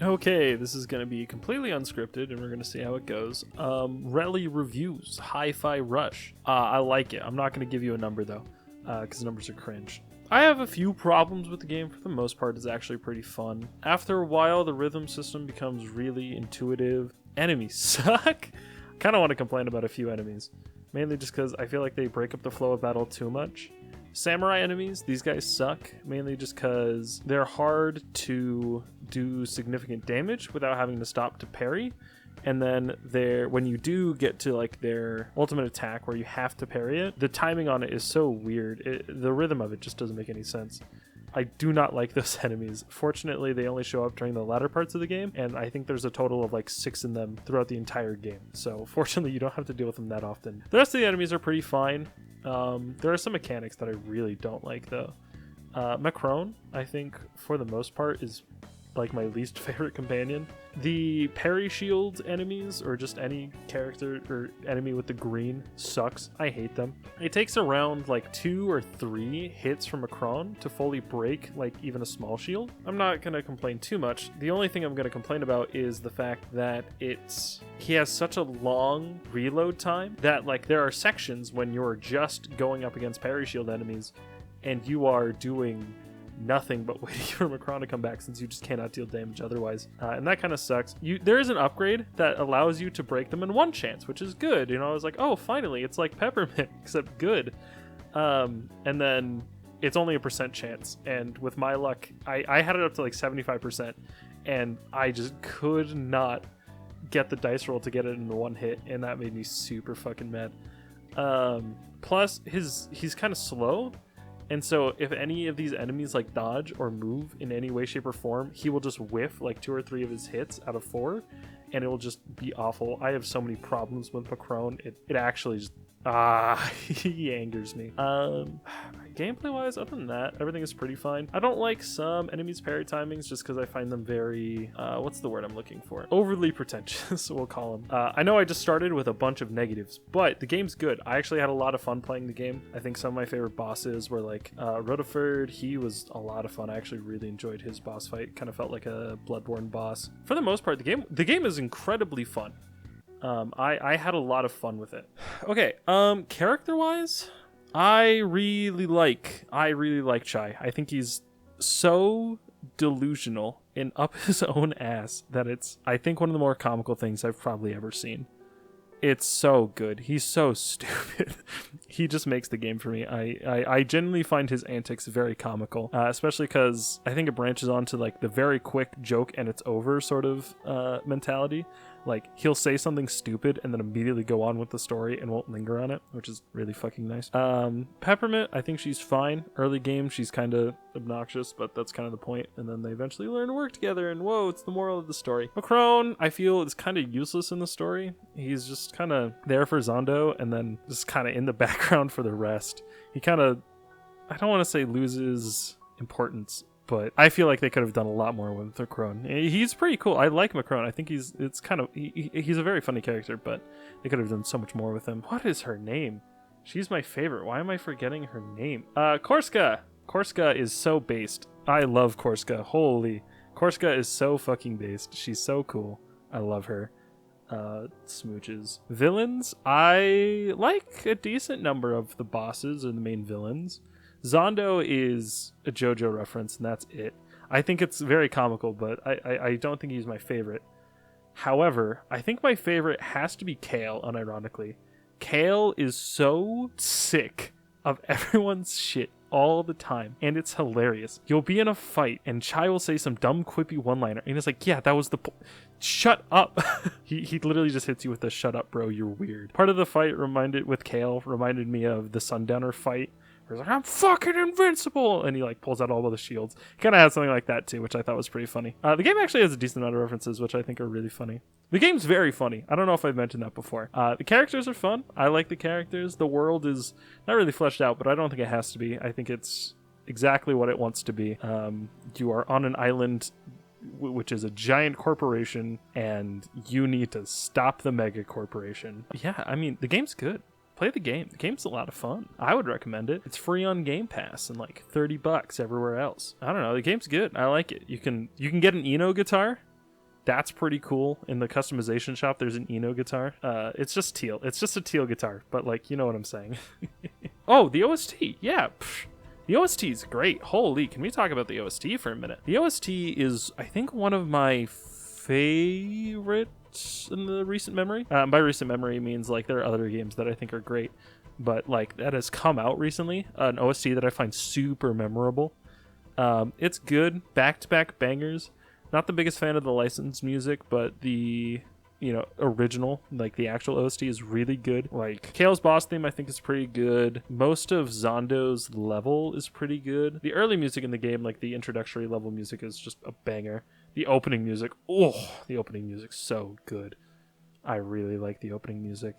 Okay, this is going to be completely unscripted, and we're going to see how it goes. Relli reviews, Hi-Fi Rush. I like it. I'm not going to give you a number, though, because numbers are cringe. I have a few problems with the game. For the most part, it's actually pretty fun. After a while, the rhythm system becomes really intuitive. Enemies suck. I kind of want to complain about a few enemies, mainly just because I feel like they break up the flow of battle too much. Samurai enemies, these guys suck, mainly just because they're hard to do significant damage without having to stop to parry. And then when you do get to like their ultimate attack where you have to parry it, the timing on it is so weird. The rhythm of it just doesn't make any sense. I do not like those enemies. Fortunately, they only show up during the latter parts of the game, and I think there's a total of like 6 in them throughout the entire game. So fortunately, you don't have to deal with them that often. The rest of the enemies are pretty fine. There are some mechanics that I really don't like, though. Macron, I think, for the most part, is like my least favorite companion. The parry shield enemies, or just any character or enemy with the green, sucks. I hate them. It takes around like 2 or 3 hits from Macron to fully break like even a small shield. I'm not gonna complain too much. The only thing I'm gonna complain about is the fact that he has such a long reload time that like there are sections when you're just going up against parry shield enemies and you are doing nothing but waiting for Macron to come back, since you just cannot deal damage otherwise, and that kind of sucks. There is an upgrade that allows you to break them in one chance, which is good. I was like, oh, finally, it's like Peppermint except good. And then it's only a % chance, and with my luck, I had it up to like 75%, and I just could not get the dice roll to get it in one hit, and that made me super fucking mad. Plus he's kind of slow. And so if any of these enemies like dodge or move in any way, shape, or form, he will just whiff like 2 or 3 of his hits out of 4, and it will just be awful. I have so many problems with Macron. It actually just he angers me. Gameplay wise, other than that, everything is pretty fine. I don't like some enemies' parry timings just because I find them very what's the word I'm looking for? Overly pretentious, we'll call them. I know I just started with a bunch of negatives, but the game's good. I actually had a lot of fun playing the game. I think some of my favorite bosses were like Rutherford. He was a lot of fun. I actually really enjoyed his boss fight. Kind of felt like a Bloodborne boss. For the most part, the game is incredibly fun. I had a lot of fun with it. Okay, character wise, I really like Chai. I think he's so delusional and up his own ass that it's, I think, one of the more comical things I've probably ever seen. It's so good. He's so stupid. He just makes the game for me. I genuinely find his antics very comical, especially because I think it branches on to like the very quick joke and it's over sort of mentality. Like, he'll say something stupid and then immediately go on with the story and won't linger on it, which is really fucking nice. Peppermint, I think she's fine. Early game, she's kind of obnoxious, but that's kind of the point. And then they eventually learn to work together, and whoa, it's the moral of the story. Macron, I feel, is kind of useless in the story. He's just kind of there for Zondo and then just kind of in the background for the rest. He kind of, I don't want to say loses importance, but I feel like they could have done a lot more with Macron. He's pretty cool. I like Macron. I think he's a very funny character, but they could have done so much more with him. What is her name? She's my favorite. Why am I forgetting her name? Korska. Korska is so based. I love Korska. Holy. Korska is so fucking based. She's so cool. I love her. Smooches. Villains. I like a decent number of the bosses or the main villains. Zondo is a JoJo reference, and that's it. I think it's very comical, but I don't think he's my favorite. However, I think my favorite has to be Kale, unironically. Kale is so sick of everyone's shit all the time, and it's hilarious. You'll be in a fight, and Chai will say some dumb, quippy one-liner, and it's like, yeah, that was the shut up. he literally just hits you with the shut up, bro, you're weird. Part of the fight with Kale reminded me of the Sundowner fight. He's like, I'm fucking invincible, and he like pulls out all of the shields. He kind of has something like that too, which I thought was pretty funny. The game actually has a decent amount of references, which I think are really funny. The game's very funny. I don't know if I've mentioned that before. The characters are fun. I like the characters. The world is not really fleshed out, but I don't think it has to be. I think it's exactly what it wants to be. You are on an island which is a giant corporation, and you need to stop the mega corporation. Yeah, I mean, the game's good. Play the game. The game's a lot of fun. I would recommend it. It's free on Game Pass and like $30 everywhere else. I don't know. The game's good. I like it. You can get an Eno guitar. That's pretty cool. In the customization shop, there's an Eno guitar. It's just teal. It's just a teal guitar, but like, you know what I'm saying. Oh, the OST. Yeah. Psh. The OST is great. Holy, can we talk about the OST for a minute? The OST is, I think, one of my favorites in the recent memory. By recent memory means like there are other games that I think are great, but like that has come out recently. An OST that I find super memorable. It's good. Back-to-back bangers. Not the biggest fan of the licensed music, but the original, like the actual OST is really good. Like Kale's boss theme I think is pretty good. Most of Zondo's level is pretty good. The early music in the game, like the introductory level music, is just a banger. The opening music's so good. I really like the opening music.